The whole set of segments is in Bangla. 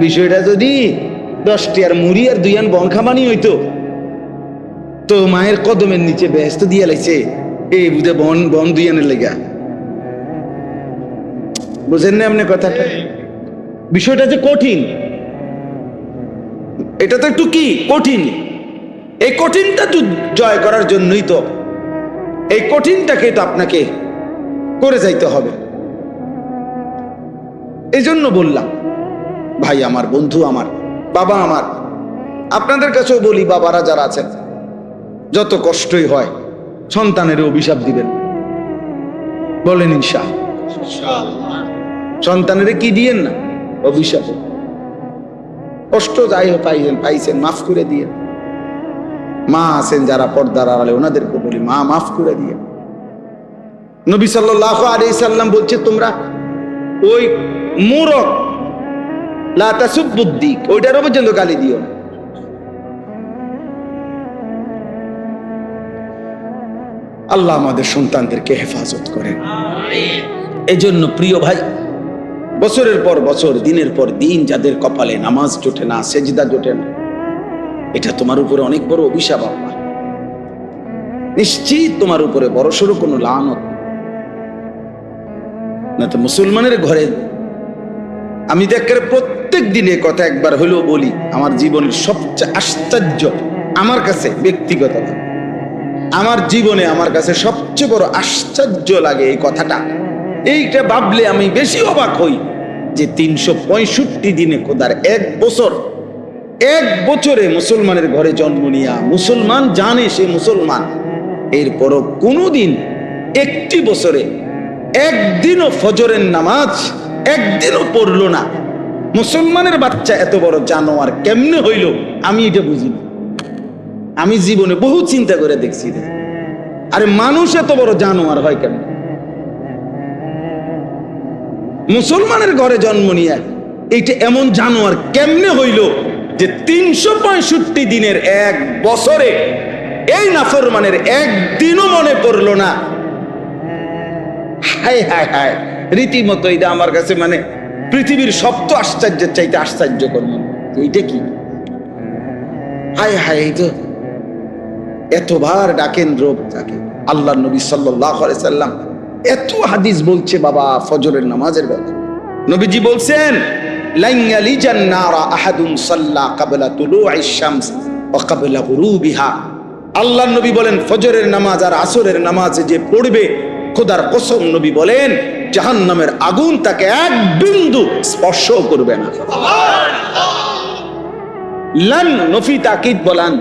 বিষয়টা যদি 10টি আর মুড়ি আর 2 আন বন খামানি হইতো, তো মায়ের কদমের নিচে বেহেশত দিয়ে লাইছে এই বুঝে বন 2 আনের লেগা। বুঝেন না আপনি কথাটা? বিষয়টা যে কঠিন, এটা তো একটু কি কঠিন। এই কঠিনটা জয় করার জন্যই তো, এই কঠিনটাকে তো আপনাকে করে যাইতে হবে। এই জন্য বললাম, ভাই আমার, বন্ধু আমার, বাবা আমার, আপনাদের কাছেও বলি, বাবারা যারা আছেন, যত কষ্টই হয় সন্তানের অভিশাপ দিবেন, বলেন ইনশাআল্লাহ। সন্তানের কি দিয়েন না? অভিশাপ। কষ্ট যাই হোক পাইছেন, মাফ করে দিয়ে। মা আছেন যারা পর্দার আড়ালে, ওনাদেরকে বলি, মা মাফ করে দিয়ে। নবী সাল্লাল্লাহু আলাইহি সাল্লাম বলছে, তোমরা ওই মূরখ লা তাসুবুদ্দিক, ওইটারও পর্যন্ত গালি দিও না। আল্লাহ আমাদের সন্তানদেরকে হেফাজত করেন। এই জন্য প্রিয় ভাই, বছরের পর বছর, দিনের পর দিন যাদের কপালে নামাজ জোটে না, সেজদা জোটে না, এটা তোমার উপরে অনেক বড় অভিশাপ। আল্লাহ নিশ্চিত তোমার উপরে বড়সড় কোনো লানত। না তো মুসলমানের ঘরে আমি দেখে প্রত্যেক দিনে কথা একবার হলেও বলি, আমার জীবনের সবচেয়ে আশ্চর্য, আমার কাছে ব্যক্তিগত, আমার জীবনে আমার কাছে সবচেয়ে বড় আশ্চর্য লাগে এই কথাটা। এইটা ভাবলে আমি বেশি অবাক হই যে 365 দিনে খোদার এক বছরে মুসলমানের ঘরে জন্ম নিয়া মুসলমান জানে সে মুসলমান, এরপরও কোনোদিন একটি বছরে একদিনও ফজরের নামাজ একদিনও পড়লো না। মুসলমানের বাচ্চা এত বড় জানোয়ার কেমনে হইল আমি এটা বুঝি না। আমি জীবনে বহু চিন্তা করে দেখছি, আরে মানুষ এত বড় জানোয়ার হয় কেমন? মুসলমানের ঘরে জন্ম নিয়ে এইটা এমন জানোয়ার কেমনে হইল যে 365 দিনের এক বছরে এই নাফরমানের একদিনও মনে পড়লো না। হায় হায় হায়, রীতিমতো এটা আমার কাছে মানে পৃথিবীর সপ্ত আশ্চর্যের চাইতে আশ্চর্য করল। এইটা কি? হায় হায়, এই তো এতবার ডাকেন রব তাকে। আল্লাহ নবী সাল্লাল্লাহু আলাইহি সাল্লাম এত হাদিস বলছে বাবা ফজরের নামাজের কথা। নবীজি বলছেন, লান ইয়ালিজান নারা আহাদুন সাল্লা ক্বাবলা তুলুইশ শামস ওয়া ক্বাবলা গুরুবিহা। আল্লাহ নবী বলেন, ফজরের নামাজ আর আসরের নামাজে যে পড়বে, খোদার কসম নবী বলেন, জাহান্নামের আগুন তাকে এক বিন্দু স্পর্শ করবে না। সুবহানাল্লাহ। লান নফি তাকিদ বলান,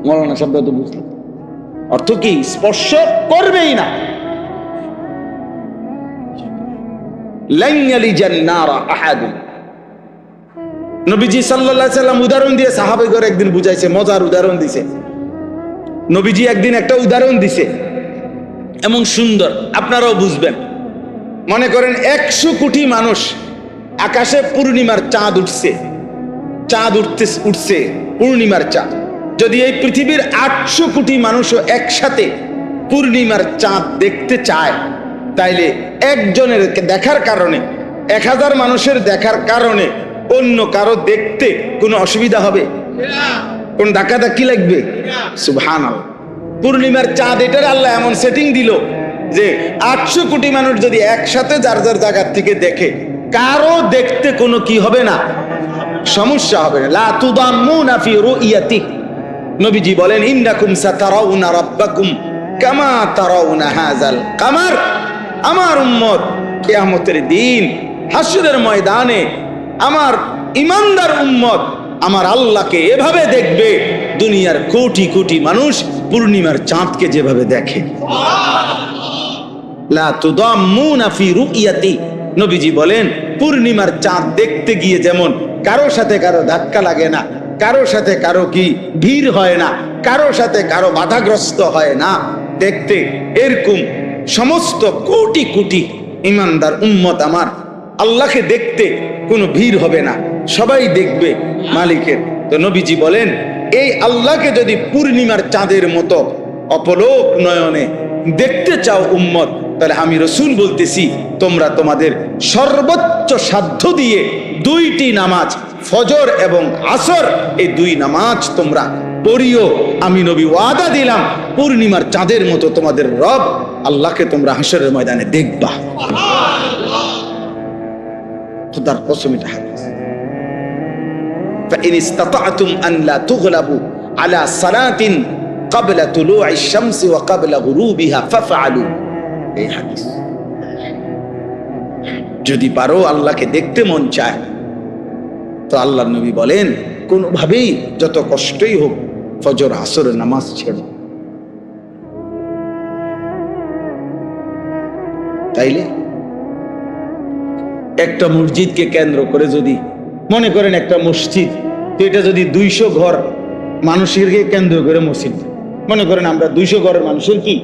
মৌলানা শব্দ তো বুঝলাম, অর্থ কি? স্পর্শ করবেই না। লান ইয়ালিজান নারা আহাদুন। নবীজি সাল্লাল্লাহু আলাইহি সাল্লাম উদাহরণ দিয়ে সাহাবাইদের একদিন বুঝাইছে, মজার উদাহরণ দিছে। নবীজি একদিন একটা উদাহরণ দিছে এমন সুন্দর, আপনারাও বুঝবেন। মনে করেন 100 কোটি মানুষ, আকাশে পূর্ণিমার চাঁদ উঠছে, উঠছে পূর্ণিমার চাঁদ। যদি এই পৃথিবীর 800 কোটি মানুষও একসাথে পূর্ণিমার চাঁদ দেখতে চায়, তাইলে একজনের দেখার কারণে, 1000 মানুষের দেখার কারণে অন্য কারো দেখতে কোনো অসুবিধা হবে? কোন ধাক্কাধাক্কি লাগবে? সুবহানাল্লাহ। পূর্ণিমার চাঁদ এটার আল্লাহ এমন সেটিং দিল যে 800 কোটি মানুষ যদি একসাথে যার যার জায়গার থেকে দেখে, কারো দেখতে কোনো কি হবে না, সমস্যা হবে না। লা তুদাম্মুনা ফি রুইয়াতি। নবীজি বলেন, ইন্নাকুম সাতারাউনা রাব্বাকুম কামা তারাউনা হাযাল কামার। আমার উম্মত কিয়ামতের দিন হাসরের ময়দানে আমার ইমানদার উম্মত আমার আল্লাহকে এভাবে দেখবে দুনিয়ার কোটি কোটি মানুষ পূর্ণিমার চাঁদকে যেভাবে দেখে। লা তুদাম্মুনা ফি রুইয়াতি। নবীজি বলেন, পূর্ণিমার চাঁদ দেখতে গিয়ে যেমন কারো সাথে কারো ধাক্কা লাগে না, কারো সাথে কারো কি ভিড় হয় না, কারো সাথে কারো বাধাগ্রস্ত হয় না দেখতে, এরকম সমস্ত কোটি কোটি ইমানদার উম্মত আমার আল্লাহকে দেখতে কোনো ভিড় হবে না, সবাই দেখবে মালিকের। তো নবীজি বলেন, এই আল্লাহকে যদি পূর্ণিমার চাঁদের মতো অপলোক নয়নে দেখতে চাও উম্মত, তাহলে আমি রসুল বলতেছি, তোমরা তোমাদের সর্বোচ্চ সাধ্য দিয়ে দুইটি নামাজ, ফজর এবং আসর, এই দুই নামাজ তোমরা পড়িও। আমি নবী ওয়াদা দিলাম, পূর্ণিমার চাঁদের মতো তোমাদের রব আল্লাহকে তোমরা হাসরের ময়দানে দেখবা। খোদার কসম, এটা হাদিস। فإن استطعتم أن لا تغلبوا على صلاة قبل طلوع الشمس وقبل غروبها فافعلوا। এই হাদিস। যদি পারো, আল্লাহকে দেখতে মন চায়, তো আল্লাহর নবী বলেন কোনোভাবেই যত কষ্টই হোক ফজর আসরের নামাজ ছেড়ো। তাইলে একটা মসজিদকে কেন্দ্র করে যদি মনে করেন একটা মসজিদ, তো এটা যদি 200 ঘর মানুষেরকে কেন্দ্র করে মসজিদ, মনে করেন আমরা 200 ঘরের মানুষের কি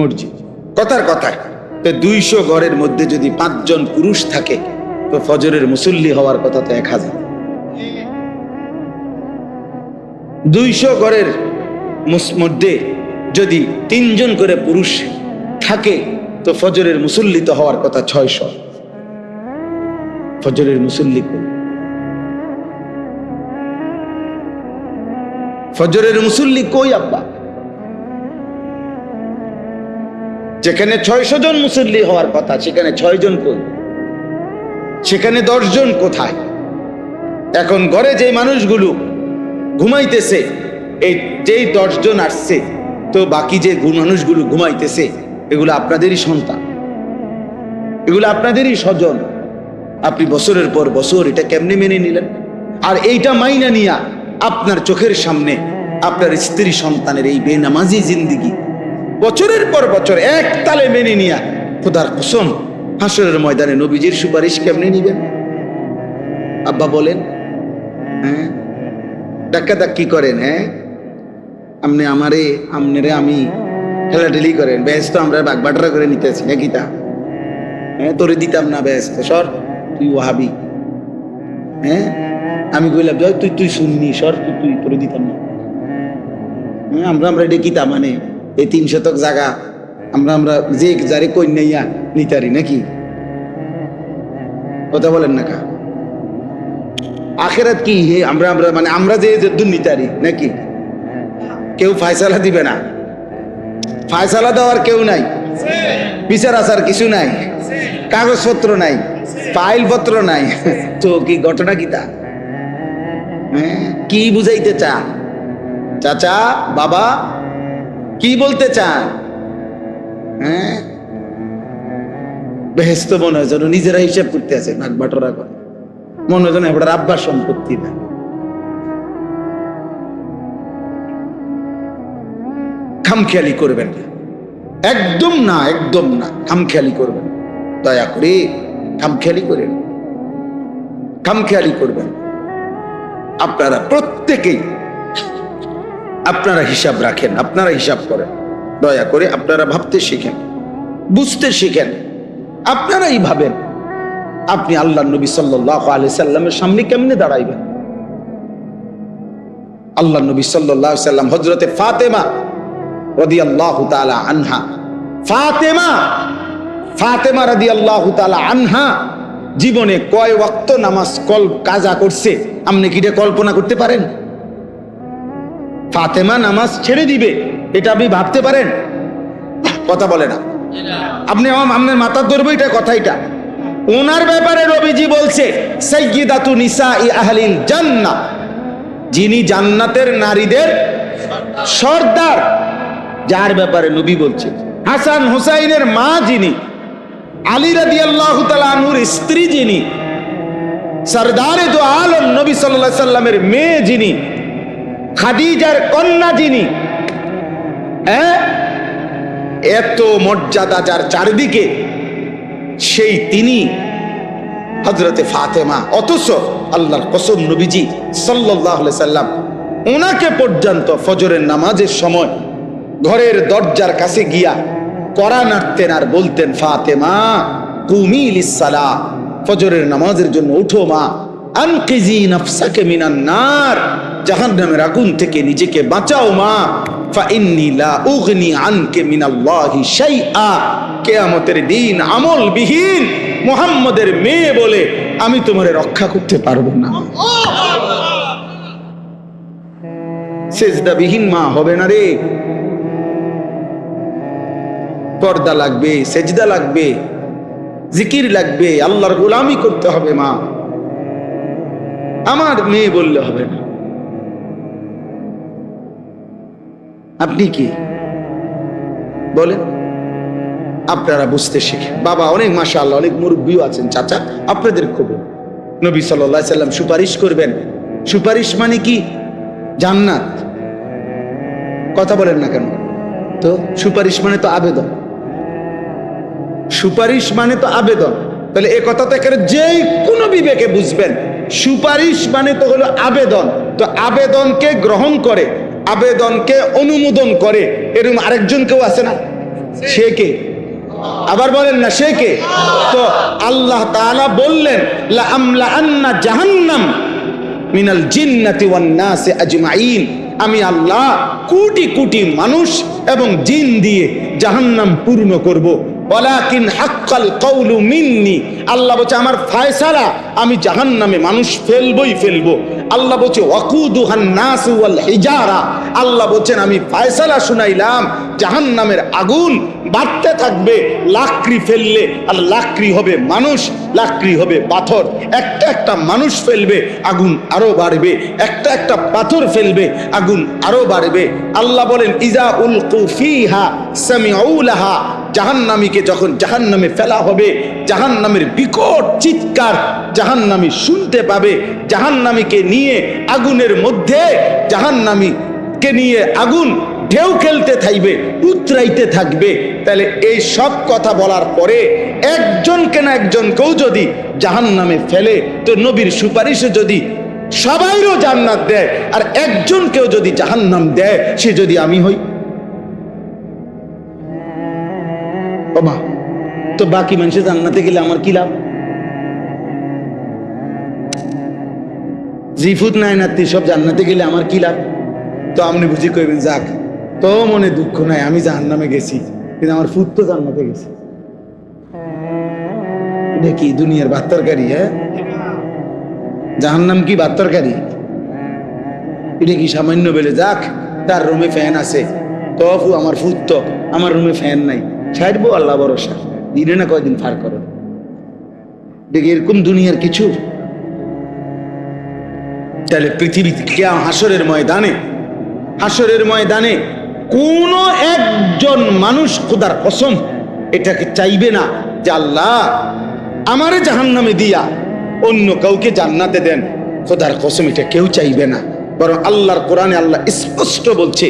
মসজিদ, কথার কথায়, তো 200 ঘরের মধ্যে যদি 5 জন পুরুষ থাকে, তো ফজরের মুসল্লি হওয়ার কথা তো 1000। 200 ঘরের মধ্যে যদি 3 জন করে পুরুষ থাকে, তো ফজরের মুসল্লি তো হওয়ার কথা 600। ফজরের মুসল্লি কই? ফজরের মুসল্লি কই আব্বা? যেখানে 600 জন মুসল্লি হওয়ার কথা, সেখানে 6 জন কই? সেখানে 10 জন কোথায়? এখন ঘরে যে মানুষগুলো ঘুমাইতেছে, এই যেই 10 জন আসছে, তো বাকি যে মানুষগুলো ঘুমাইতেছে, এগুলো আপনাদেরই সন্তান, এগুলো আপনাদেরই স্বজন। আপনি বছরের পর বছর এটা কেমনে মেনে নিলেন? আর এইটা মাইনা নিয়া আপনার চোখের সামনে আপনার স্ত্রী সন্তানের এই বেনামাজি জিন্দিগি বছরের পর বছর এক তালে মেনে নিয়া, খোদার কসম, হাসরের ময়দানে নবীজির সুপারিশ কেমনে নিবেন? আব্বা বলেন, হ্যাঁ ডাক্কি করেন, হ্যাঁ আপনি আমারে আমনেরে আমি ঠেলাঠেলি করেন, বেশ তো আমরা বাগবাটরা করে নিতেছি নাকি? তা হ্যাঁ, তোরে দিতাম না, বেশ সর, তুই ওয়াহাবি। হ্যাঁ, আমি কইলাম তুই শুননি, সর, তুই তোরে দিতাম না। হ্যাঁ, আমরা এটা কিতা মানে এই 3 শতক জায়গা আমরা যে যারে কন্যাইয়া নিতারি নাকি? কথা বলেন না কা? আখেরাত কি হে? আমরা মানে আমরা যে দুর্নীতারি নাকি? কেউ ফায়সালা দিবে না, ফায়সালা দেওয়ার কেউ নাই, বিচার আচার কিছু নাই, কাগজপত্র নাই, ফাইলপত্র নাই, তো কি ঘটনা কিতা? হ্যাঁ, কি বুঝাইতে চান চাচা বাবা? কি বলতে চান? হ্যাঁ, বেহেস্ত মনে হয় যেন নিজেরা হিসাব করতে আছে, ভাগ বাটোরা করে, মনে হয় যেন এবার আব্বার সম্পত্তি না। খামখেয়ালি করবেন না, একদম না, একদম না, খামখেয়ালি করবেন, দয়া করে খামখেয়ালি করেন, খামখেয়ালি করবেন। আপনারা প্রত্যেকেই আপনারা হিসাব রাখেন, আপনারা হিসাব করেন, দয়া করে আপনারা ভাবতে শিখেন, বুঝতে শিখেন, আপনারাই ভাবেন আপনি আল্লাহ নবী সাল্লাল্লাহু আলাইহি সাল্লামের সামনে কেমনে দাঁড়াইবেন। আল্লাহ নবী সাল্লাল্লাহু আলাইহি সাল্লাম হযরতে ফাতেমা রাদিয়াল্লাহু তাআলা আনহা, ফাতেমা রাদিয়াল্লাহু তাআলা আনহা জীবনে কয় ওয়াক্ত নামাজ কাজা করছে আপনি কি এটা কল্পনা করতে পারেন? ফাতেমা নামাজ ছেড়ে দিবে এটা আপনি ভাবতে পারেন? কথা বলে না আপনি, আপনার মাথা ধরবে এটা কথা। এটা ওনার ব্যাপারে নবীজি বলছে সাইয়্যিদাতু নিসাই আহলিল জান্নাহ, যিনি জান্নাতের নারীদের সর্দার, যার ব্যাপারে নবী বলছে। হাসান হুসাইনের মা যিনি, আলী রাদিয়াল্লাহু তাআলা আনহুর স্ত্রী যিনি, সরদারে দো আলম নবী সাল্লাল্লাহু আলাইহি সাল্লামের মেয়ে যিনি, খাদিজার কন্যা যিনি, এত মর্যাদা যার চারিদিকে, সেই তিনি হযরতে ফাতেমা। অথচ আল্লাহর কসম নবীজি সাল্লাল্লাহু আলাইহি সাল্লাম ওনাকে পর্যন্ত ফজরের নামাজের সময় ঘরের দরজার কাছে গিয়া কড়া নাড়তেন আর বলতেন, ফাতেমা কুমি লিসসালাহ, ফজরের নামাজের জন্য উঠো মা, আনকিজি নাফসাকে মিনান নার, জাহান্নামের আগুন থেকে নিজেকে বাঁচাও মা। ফাইন্নী লা উগনি আনকে মিনাল্লাহি শাইআ, কিয়ামতের দিন আমলবিহীন মুহাম্মদের মেয়ে বলে আমি তোমারে রক্ষা করতে পারবো না। সেজদাবিহীন মা হবে না রে। পর্দা লাগবে, সেজদা লাগবে, জিকির লাগবে, আল্লাহর গোলামি করতে হবে মা। আমার মেয়ে বললে হবে না। আপনি কি বলেন? আপনারা বুঝতে শিখেন। বাবা অনেক মাশাআল্লাহ, অনেক মুরব্বিও আছেন। চাচা আপনাদের খবর, নবী সাল্লাল্লাহু আলাইহি সাল্লাম সুপারিশ করবেন। সুপারিশ মানে কি? জান্নাত। কথা বলেন না কেন? তো সুপারিশ মানে তো আবেদন। সুপারিশ মানে তো আবেদন। তাহলে এই কথাটা যে কোনো বিবেকে বুঝবেন, সুপারিশ মানে তো হলো আবেদন। তো আবেদনকে গ্রহণ করে, আবেদনকে অনুমোদন করে এরকম আরেকজন কেউ আছে না? সে কে? আবার বলেন না, সে কে? তো আল্লাহ তাআলা বললেন লা আমলা আন্না জাহান্নাম মিনাল জিন্নাতি ওয়ান নাসি আজমাইন, আমি আল্লাহ কোটি কোটি মানুষ এবং জিন দিয়ে জাহান্নাম পূর্ণ করব। ওয়ালাকিন হাক্কাল কাউলু মিন্নি, আল্লাহ বলছে আমার ফয়সালা আমি জাহান্নামে মানুষ ফেলবই ফেলবো। আল্লাহ বলছে ওয়াকুদুহান নাস ওয়াল হিজারা, আল্লাহ বলছেন আমি ফয়সালা শুনাইলাম জাহান্নামের আগুন বাড়তে থাকবে। লাকড়ি ফেললে আর লাকড়ি হবে মানুষ, লাকড়ি হবে পাথর। একটা একটা মানুষ ফেলবে আগুন আরো বাড়বে, একটা একটা পাথর ফেলবে আগুন আরো বাড়বে। আল্লাহ বলেন ইজা উলকু ফিহা সামিউ লাহা, জাহান্নামীকে যখন জাহান্নামে ফেলা হবে, জাহান্নামের বিকট চিৎকার জাহান্নামী শুনতে পাবে। জাহান্নামীকে নিয়ে আগুনের মধ্যে, জাহান্নামীকে নিয়ে আগুন ঢেউ খেলতে থাকবে, উতরাইতে থাকবে। তাহলে এই সব কথা বলার পরে একজনকে না একজনকেও যদি জাহান্নামে ফেলে, তো নবীর সুপারিশে যদি সবাইরও জান্নাত দেয় আর একজনকেও যদি জাহান্নাম দেয়, সে যদি আমি হই, বাবা তো বাকি মানুষের জান্নাতে গেলে আমার কি লাভ? জিফুত নাই নাতি সব জান্নাতে গেলে আমার কি লাভ? তো আপনি বুঝি কইবেন যাক, তো মনে দুঃখ নাই, আমি জাহান্নামে গেছি কিন্তু আমার ফুত তো জান্নাতে গেছে। এটা কি দুনিয়ার ভাত তরকারি? হ্যাঁ, জাহান্নাম কি ভাত তরকারি? এটা কি সামান্য বেলে যাক তার রুমে ফ্যান আছে, তো আমার ফুত তো আমার রুমে ফ্যান নাই, ছাড়বো আল্লাহ ভরসা, দিনে না কয়দিন পার করো। দেখি এরকম দুনিয়ার কিছু। তাহলে পৃথিবীতে হাসরের ময়দানে, হাসরের ময়দানে কোন একজন মানুষ খোদার কসম এটাকে চাইবে না যে আল্লাহ আমারে জাহান্নামে দিয়া অন্য কাউকে জান্নাতে দেন। খোদার কসম এটা কেউ চাইবে না। বরং আল্লাহর কোরআনে আল্লাহ স্পষ্ট বলছে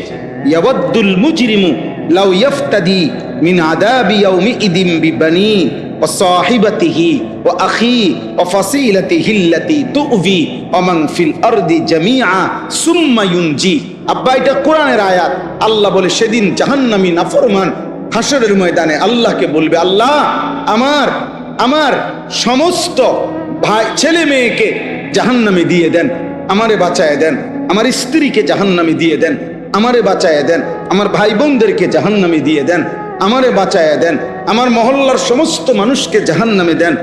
ইয়াওয়াদ্দুল মুজরিমু লাউ ইয়াফতাদি মিন আযাবি ইয়াউমিইদিন বিবানি ওয়া সাহিবাতিহি ওয়া আখি ওয়া ফাসিলাতিহি আল্লাতী তু'ভি ওয়া মান ফিল আরদি জামিআ সুম্মা ইউনজি। আব্বা এটা কোরআনের আয়াত। আল্লাহ বলে সেদিন জাহান্নামী নাফরমান হাসরের ময়দানে আল্লাহকে বলবে আল্লাহ আমার সমস্ত ভাই ছেলে মেয়েকে জাহান্নামে দিয়ে দেন, আমারে বাঁচায় দেন, আমার স্ত্রীকে জাহান্নামে দিয়ে দেন, আমারে বাঁচায় দেন, আমার ভাই বোনদেরকে জাহান্নামে দিয়ে দেন, আমারে বাঁচায় দেন, আমার মহল্লার সমস্ত মানুষকে জাহান্নামে দেন,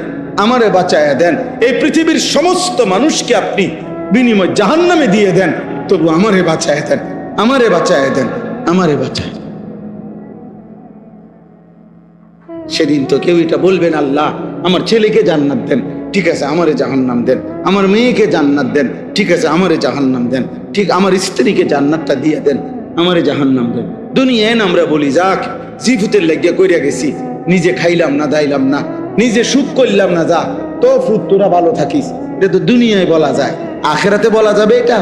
আমারে বাঁচায় দেন। এই পৃথিবীর সমস্ত মানুষকে আপনি বিনিময় জাহান্নামে দিয়ে দেন, তবু আমারে বাঁচায় দেন, আমারে বাঁচায় দেন, আমারে বাঁচায়। সেদিন তো কেউ এটা বলবেন আল্লাহ আমার ছেলেকে জান্নাত দেন, ঠিক আছে আমারে জাহান্নাম দেন, আমার মেয়েকে জান্নাত দেন, ঠিক আছে আমারে জাহান্নাম দেন, ঠিক আমার স্ত্রীকে জান্নাতটা দিয়ে দেন, আমারে জাহান্নাম দেন। দুনিয়ায় আমরা বলি যাক জিফুতের লাগিয়া কইরা গেছি, নিজে খাইলাম না, দাইলাম না, নিজে সুখ করলাম না, যা তো ফুট তোরা ভালো থাকিস। এটা তো দুনিয়ায় বলা যায়, আখেরাতে বলা যাবে এটা?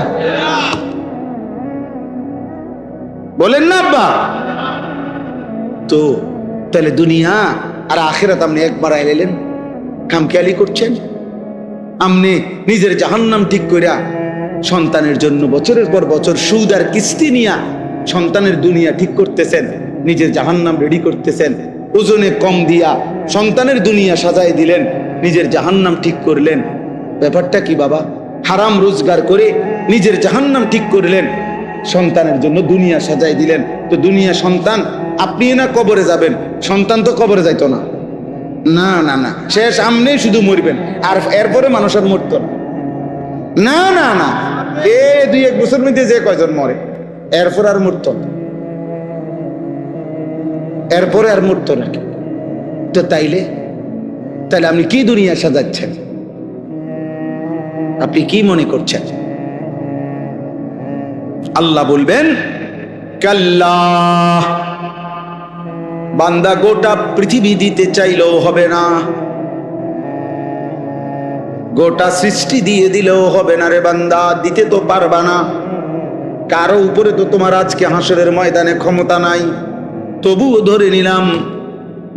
বলেন না আব্বা? তো তাহলে দুনিয়া আর আখেরাত আপনি একবার আইলেন, খামখেয়ালি করছেন। আপনি নিজের জাহান্নাম ঠিক কইরা সন্তানের জন্য বছরের পর বছর সুদ আর কিস্তি নিয়া সন্তানের দুনিয়া ঠিক করতেছেন, নিজের জাহান্নাম রেডি করতেছেন। ওজনে কম দিয়া সন্তানের দুনিয়া সাজায় দিলেন, নিজের জাহান্নাম ঠিক করলেন। ব্যাপারটা কি বাবা? হারাম রোজগার করে নিজের জাহান্নাম ঠিক করলেন, সন্তানের জন্য দুনিয়া সাজাই দিলেন। তো দুনিয়া সন্তান, আপনি না কবরে যাবেন, সন্তান তো কবরে যাইতো না। না না না, সে সামনে শুধু মরবেন, আর এরপরে মানুষ আর মরত না। না না, এ 2-1 বছর মধ্যে যে কয়জন মরে, এরপর আর মরত না, এরপরে আর মরত না। তো তাইলে আপনি কি দুনিয়া সাজাচ্ছেন? আপনি কি মনে করছেন? আল্লাহ বলবেন, কাল্লা, বান্দা গোটা পৃথিবী দিতে চাইলেও হবে না, গোটা সৃষ্টি দিয়ে দিলেও হবে না রে বান্দা, দিতে তো পারবা না। কারো উপরে তো তোমার আজকে হাসরের ময়দানে ক্ষমতা নাই। তবুও ধরে নিলাম,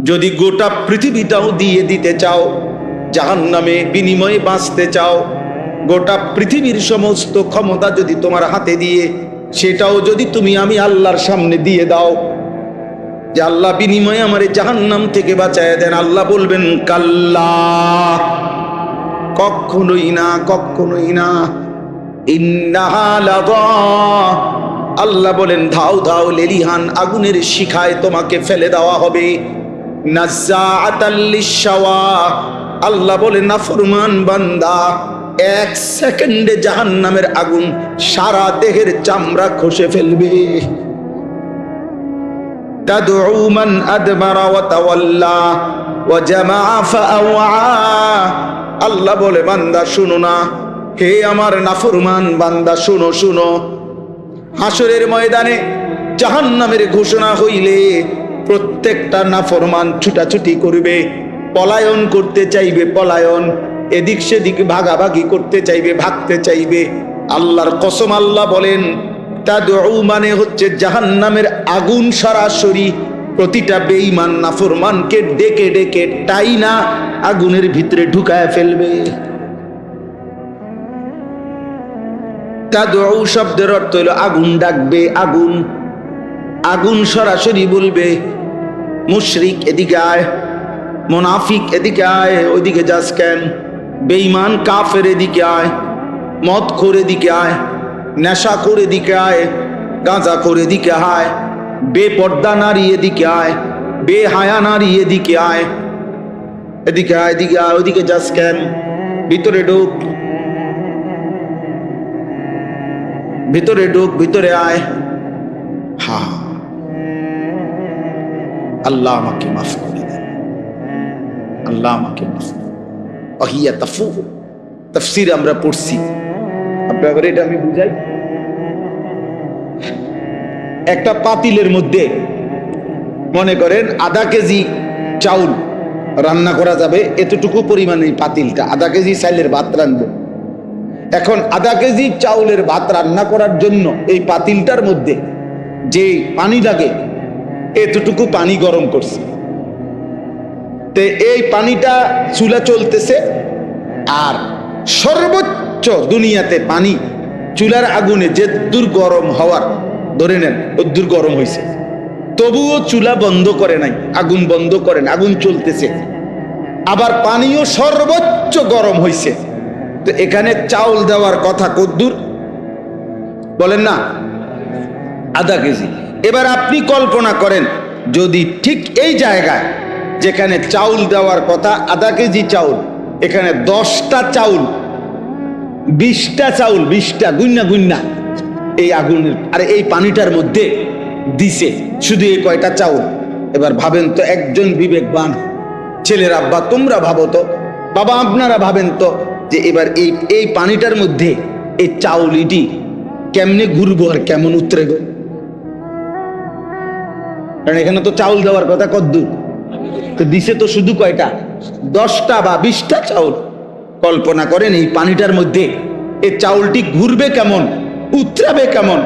যদি গোটা পৃথিবীটাও দিয়ে দিতে চাও, জাহান্নামে বিনিময়ে বাঁচতে চাও, গোটা পৃথিবীর সমস্ত ক্ষমতা যদি তোমার হাতে দিয়ে, সেটাও যদি তুমি আমি আল্লাহর সামনে দিয়ে দাও, যে আল্লাহ বিনিময়ে আমার জাহান্নাম থেকে বাঁচায় দেন, আল্লাহ বলবেন কাল্লা, কখনোই না, কখনোই না। ইন্নাহা লাযা, আল্লাহ বলেন ধাও ধাও লেলিহান আগুনের শিখায় তোমাকে ফেলে দেওয়া হবে। নাজ্জাআতাল লিশাওয়া, আল্লাহ বলেন নাফরমান বান্দা 1 সেকেন্ডে জাহান্নামের আগুন সারা দেহের চামড়া খসে ফেলবে। তাদউ মান আদবারা ওয়া তাওয়াল্লা ওয়া জামাআ ফাআওয়া, আল্লাহ বলে বান্দা শুনো না, হে আমার নাফরমান বান্দা শুনো শুনো, হাসরের ময়দানে জাহান্নামের ঘোষণা হইলে প্রত্যেকটা নাফরমান ছুটাছুটি করবে, পলায়ন করতে চাইবে, পলায়ন, এদিক সেদিক ভাগাভাগি করতে চাইবে, ভাগতে চাইবে। আল্লাহর কসম, আল্লাহ বলেন তাদউ মানে হচ্ছে জাহান্নামের আগুন সরাসরি প্রতিটা বেঈমান নাফরমানকে ডেকে ডেকে টাইনা আগুনের ভিতরে ঢুকায় ফেলবে। তাদউ শব্দের অর্থ হলো আগুন ডাকবে, আগুন, আগুন সরাসরি বলবে মুশরিক এদিকে আয়, মুনাফিক এদিকে আয়, ওইদিকে যাস কেন, বেঈমান কাফের এদিকে আয়, মদ করে দিকে আয়, নেশা করে দিকে আয়, গাঁজা করে দিকে আয়, বেপর্দা নারী এদিকে আয়, বেহায়া নারী এদিকে আয়, এদিকে আয়, এদিকে আয়, ওইদিকে যাস কেন, ভিতরে ঢুক, ভিতরে ঢুক, ভিতরে আয়। হা, আল্লাহ আমাকে মাফ করে দেন, আল্লাহ আমাকে মাফ করে দেন। ওয়াহিয়া তাফুহ, তাফসীর আমরা পড়ছি, আপনাদের এটা আমি বুঝাই। একটা পাতিলের মধ্যে মনে করেন আধা কেজি চাউল রান্না করা যাবে, এতটুকু পরিমাণে পাতিলটা, আধা কেজি চাইলের ভাত রান্নবো। এখন আধা কেজি চাউলের ভাত রান্না করার জন্য এই পাতিলটার মধ্যে যে পানি লাগে, এতটুকু পানি গরম করছে। তে এই পানিটা চুলা চলতেছে, আর সর্বোচ্চ দুনিয়াতে পানি চুলার আগুনে যে দূর গরম হওয়ার ধরে নেন, দূর গরম হয়েছে, তবুও চুলা বন্ধ করে নাই, আগুন বন্ধ করেন, আগুন চলতেছে, আবার পানিও সর্বোচ্চ গরম হয়েছে। তো এখানে চাউল দেওয়ার কথা কদ্দুর বলেন না, আধা কেজি। এবার আপনি কল্পনা করেন, যদি ঠিক এই জায়গায় যেখানে চাউল দেওয়ার কথা আধা কেজি চাউল, এখানে 10টা চাউল, 20টা চাউল, 20টা গুন্না গুন্না এই আগুনের আর এই পানিটার মধ্যে দিছে, শুধু এই কয়টা চাউল। এবার ভাবেন তো, একজন বিবেকবান ছেলের আব্বা, তোমরা ভাবো তো, বাবা আপনারা ভাবেন তো, যে এবার এই পানিটার মধ্যে এই চাউলিটি কেমনে ঘুরবো আর কেমন উতরেব? কারণ এখানে তো চাউল দেওয়ার কথা কদ্দূর, তো দিছে তো শুধু কয়টা, 10টা বা 20টা চাউল। কল্পনা করেন এই পানিটার মধ্যে এই চাউলটি ঘুরবে কেমন, উতরাবে কেমন।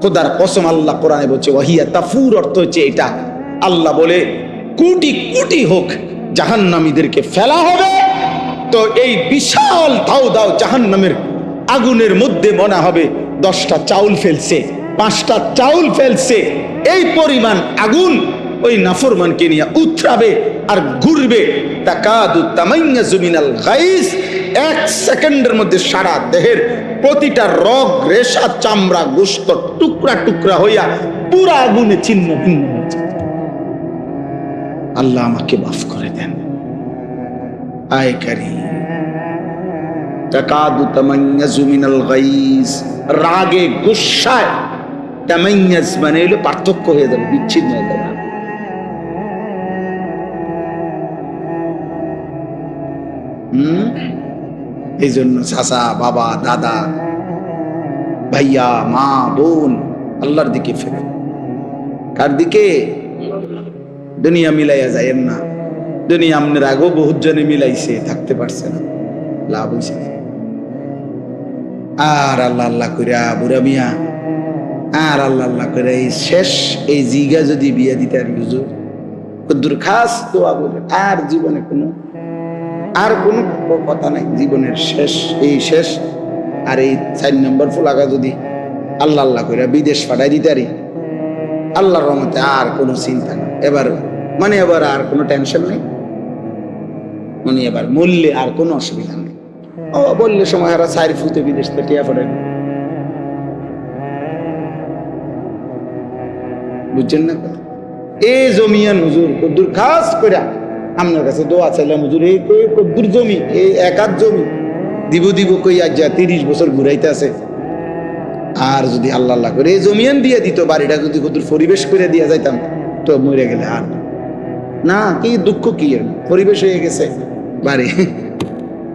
খোদার কসম, আল্লাহ কোরআনে বলছে ওয়াহিয়া তাফুর, অর্থ হচ্ছে এটা। আল্লাহ বলে কোটি কোটি হোক জাহান্নামীদেরকে ফেলা হবে, তো এই বিশাল দাও দাও জাহান্নামের আগুনের মধ্যে মনে হবে 10টা চাউল ফেলছে, 5টা চাউল ফেলছে। এই পরিমাণ আগুন ওই নাফরমানকে নিয়ে উতরাবে আর ঘুরবে, তাকাদু তামাইয়াজু মিনাল গাইজ, এক সেকেন্ডের মধ্যে সারা দেহের প্রতিটা রগ রেশা চামড়া গোশত টুকরা টুকরা হইয়া পুরা আগুনে ছিন্ন ভিন্ন হয়ে যায়। আল্লাহ আমাকে মাফ করে দেন। আয় কারীম, তাকাদু তামাইয়াজু মিনাল গাইজ, রাগে গুসায় তামাইয়াজ মানে হলো পার্থক্য হয়ে যাবে, বিচ্ছিন্ন হয়ে যাবে। এই জন্য চাচা, বাবা, দাদা, ভাইয়া, মা, বোন, আল্লাহর দিকে ফেরেন। কার দিকে? দুনিয়া মিলাইয়া যায়েন না। দুনিয়া আপনার আগেও বহুত জনে মিলাইছে, থাকতে পারছে না, লাভ হয়েছে। আর আল্লাহ আল্লাহ কইরা বুড়া মিয়া, আর আল্লাহ আল্লাহ করে এই শেষ এই জিগা যদি বিয়া দিতে আর হুজুর কদ্দুর খাস দোয়া বলে, আর জীবনে কোনো কথা নাই, জীবনের শেষ এই শেষ। আর এই 4 নম্বর ফুলাগা যদি আল্লাহ আল্লাহ করে বিদেশ পাঠাই দিতে পারি, আল্লাহর রহমতে আর কোনো চিন্তা নেই। এবার আর কোনো টেনশন নেই, এবার মূল্যে আর কোনো অসুবিধা নেই। ও বললে সময় হারা 4 ফুটে বিদেশ থেকে টিয়া পড়েন, বুঝছেন না? এই জমিয়ান হুজুর কদ্দুর খাস করে আপনার কাছে দোয়া চাইলাম হুজুর, এই কদ্দুর জমি, এই 1 হাত জমি দিব কই আজ যা 30 বছর ঘুরাইতে আছে। আর যদি আল্লাহ আল্লাহ করে এই জমিয়ান দিয়ে দিত, বাড়িটা যদি কদ্দুর পরিবেশ করে দিয়ে যাইতাম, তো মরে গেলে আর না। কি দুঃখ কি, পরিবেশ হয়ে গেছে বাড়ি,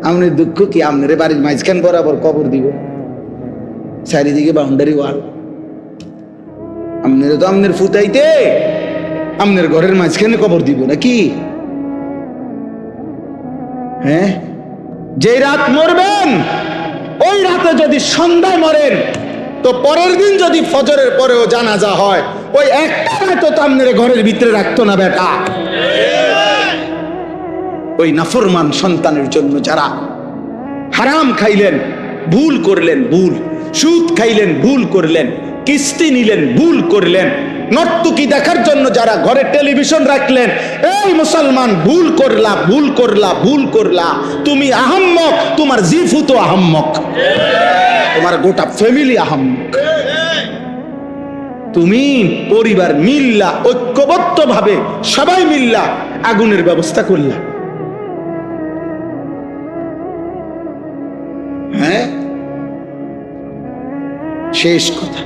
আপনার দুঃখ কি? আপনার বাড়ির মাঝখান বরাবর কবর দিব, চারিদিকে বাউন্ডারি ওয়াল। আপনার তো আপনার ফুটাইতে আপনার ঘরের মাঝখানে কবর দিব নাকি? হ্যাঁ, যে রাত মরবেন ওই রাতে যদি সন্ধ্যায় মরেন, তো পরের দিন যদি ফজরের পরেও জানাজা হয়, ওই একটা রাত তো আপনার ঘরের ভিতরে রাখতো না বেটা। ওই নাফরমান সন্তানের জন্য যারা হারাম খাইলেন, ভুল করলেন, ভুল সুদ খাইলেন, ভুল করলেন, কিস্তি নিলেন, ভুল করলেন, নর্তকী দেখার জন্য যারা ঘরে টেলিভিশন রাখলেন, এই মুসলমান ভুল করলা, ভুল করলা, ভুল করলা। তুমি আহাম্মক, তোমার জিফু তো আহাম্মক, তোমার গোটা ফ্যামিলি আহাম্মক। তুমি পরিবার মিল্লা, ঐক্যবদ্ধ ভাবে সবাই মিল্লা আগুনের ব্যবস্থা করলা। হ্যাঁ, শেষ কথা।